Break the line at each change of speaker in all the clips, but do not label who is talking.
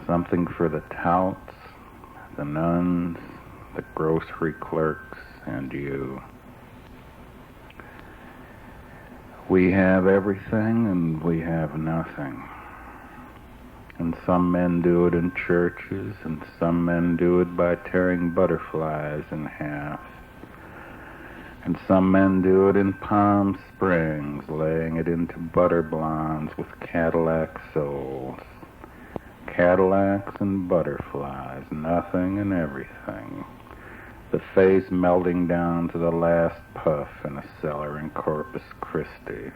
Something for the Touts, the Nuns, the grocery clerks, and you. We have everything and we have nothing. And some men do it in churches, and some men do it by tearing butterflies in half. And some men do it in Palm Springs, laying it into butter blondes with Cadillac souls. Cadillacs and butterflies, nothing and everything. The face melting down to the last puff in a cellar in Corpus Christi.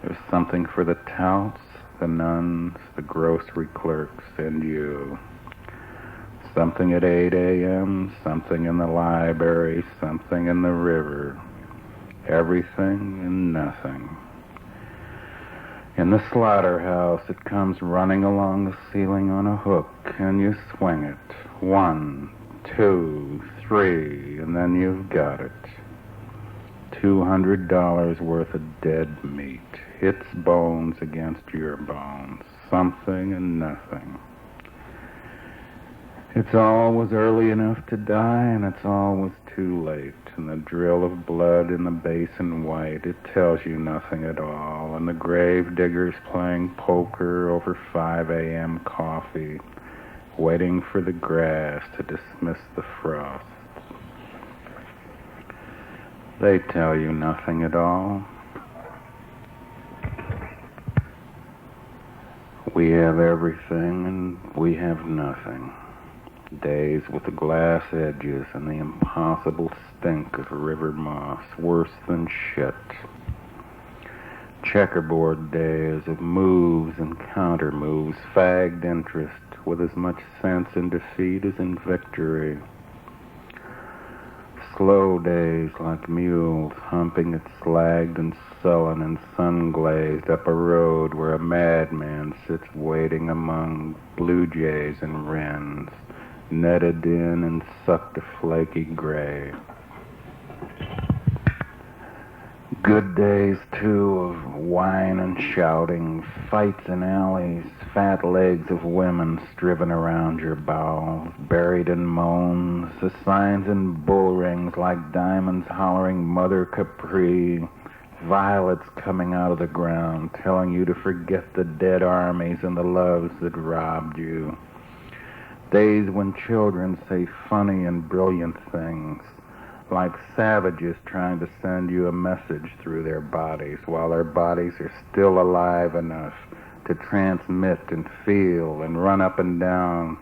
There's something for the Touts, the Nuns, the grocery clerks, and you. Something at 8 a.m., something in the library, something in the river. Everything and nothing. In the slaughterhouse, it comes running along the ceiling on a hook, and you swing it. 1, 2, 3, and then you've got it. $200 worth of dead meat. Its bones against your bones. Something and nothing. It's always early enough to die, and it's always too late. And the drill of blood in the basin white, it tells you nothing at all. And the grave diggers playing poker over 5 a.m. coffee, waiting for the grass to dismiss the frost. They tell you nothing at all. We have everything and we have nothing. Days with the glass edges and the impossible stink of river moss, worse than shit. Checkerboard days of moves and counter moves, fagged interest with as much sense in defeat as in victory. Slow days like mules humping at slagged and sullen and sun-glazed up a road where a madman sits waiting among blue jays and wrens, netted in and sucked a flaky gray. Good days, too, of wine and shouting, fights in alleys, fat legs of women striven around your bowels, buried in moans, the signs in bull rings like diamonds hollering Mother Capri, violets coming out of the ground, telling you to forget the dead armies and the loves that robbed you. Days when children say funny and brilliant things, like savages trying to send you a message through their bodies, while their bodies are still alive enough to transmit and feel and run up and down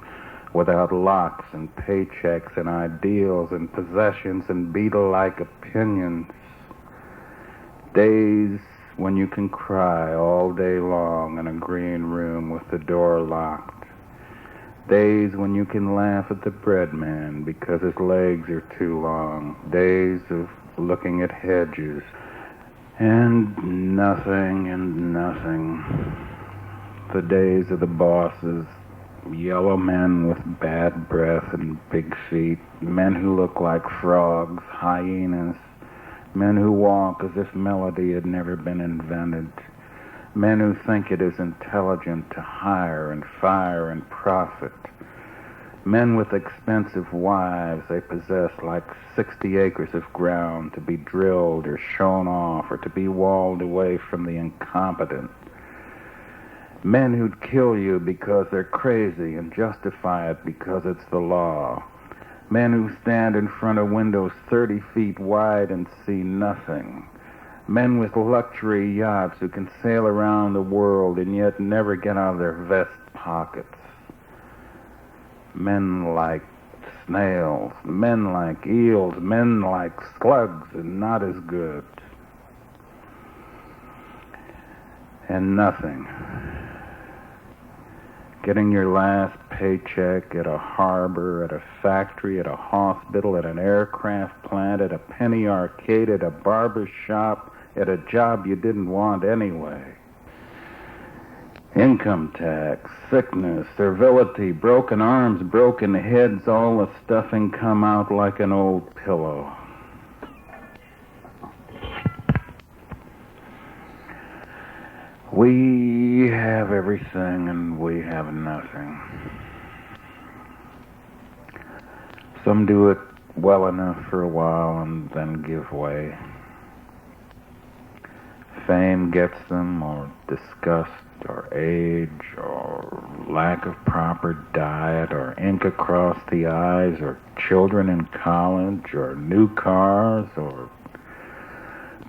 without locks and paychecks and ideals and possessions and beetle-like opinions. Days when you can cry all day long in a green room with the door locked. Days when you can laugh at the bread man because his legs are too long. Days of looking at hedges and nothing and nothing. The days of the bosses, yellow men with bad breath and big feet, men who look like frogs, hyenas, men who walk as if melody had never been invented. Men who think it is intelligent to hire and fire and profit. Men with expensive wives they possess like 60 acres of ground to be drilled or shown off or to be walled away from the incompetent. Men who'd kill you because they're crazy and justify it because it's the law. Men who stand in front of windows 30 feet wide and see nothing. Men with luxury yachts who can sail around the world and yet never get out of their vest pockets. Men like snails, men like eels, men like slugs and not as good. And nothing. Getting your last paycheck at a harbor, at a factory, at a hospital, at an aircraft plant, at a penny arcade, at a barber shop, at a job you didn't want anyway. Income tax, sickness, servility, broken arms, broken heads, all the stuffing come out like an old pillow. We We have everything and we have nothing. Some do it well enough for a while and then give way. Fame gets them, or disgust, or age, or lack of proper diet, or ink across the eyes, or children in college, or new cars, or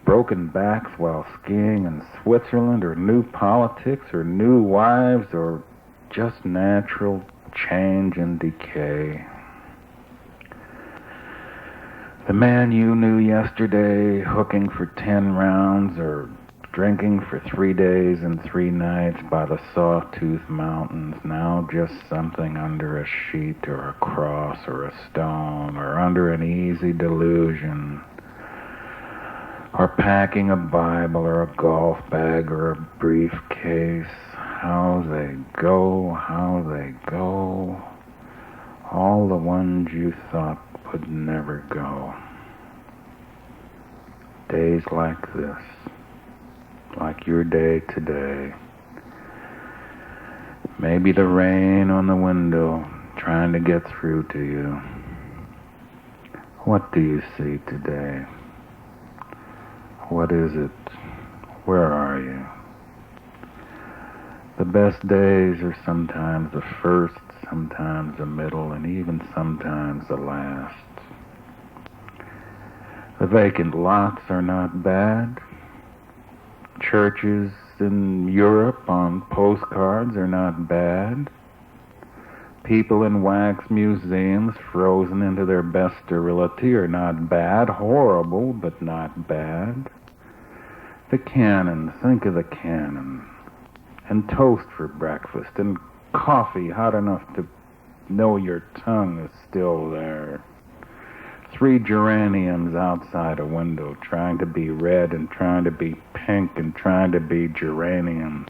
broken backs while skiing in Switzerland, or new politics, or new wives, or just natural change and decay. The man you knew yesterday, hooking for 10 rounds, or drinking for 3 days and 3 nights by the Sawtooth Mountains, now just something under a sheet or a cross or a stone or under an easy delusion, or packing a Bible or a golf bag or a briefcase. How they go, all the ones you thought would never go. Days like this, like your day today. Maybe the rain on the window trying to get through to you. What do you see today? What is it? Where are you? The best days are sometimes the first, sometimes the middle, and even sometimes the last. The vacant lots are not bad. Churches in Europe on postcards are not bad. People in wax museums frozen into their best sterility are not bad. Horrible, but not bad. The cannon, think of the cannon. And toast for breakfast, and coffee hot enough to know your tongue is still there. 3 geraniums outside a window, trying to be red and trying to be pink and trying to be geraniums.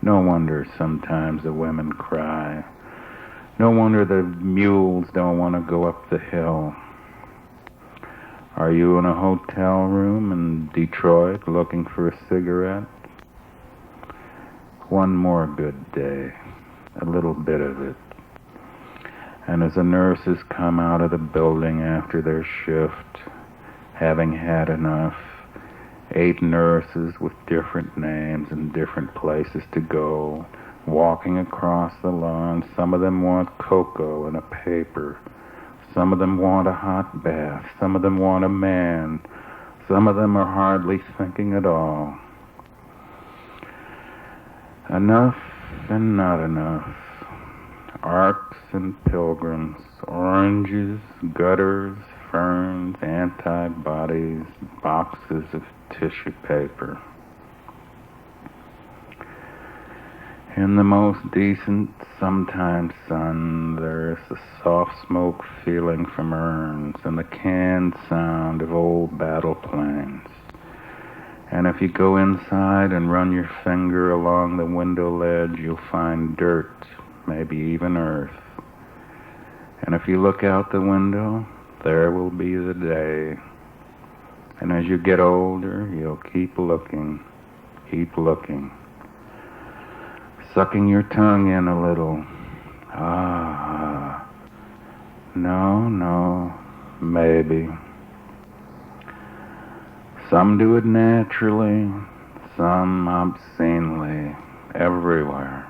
No wonder sometimes the women cry. No wonder the mules don't want to go up the hill. Are you in a hotel room in Detroit looking for a cigarette? One more good day, a little bit of it. And as the nurses come out of the building after their shift, having had enough, 8 nurses with different names and different places to go, walking across the lawn. Some of them want cocoa and a paper. Some of them want a hot bath. Some of them want a man. Some of them are hardly thinking at all. Enough and not enough. Arcs and pilgrims, oranges, gutters, ferns, antibodies, boxes of tissue paper. In the most decent, sometimes sun, there's the soft smoke feeling from urns and the canned sound of old battle planes. And if you go inside and run your finger along the window ledge, you'll find dirt, maybe even earth. And if you look out the window, there will be the day. And as you get older, you'll keep looking, sucking your tongue in a little. No, maybe. Some do it naturally, some obscenely, everywhere.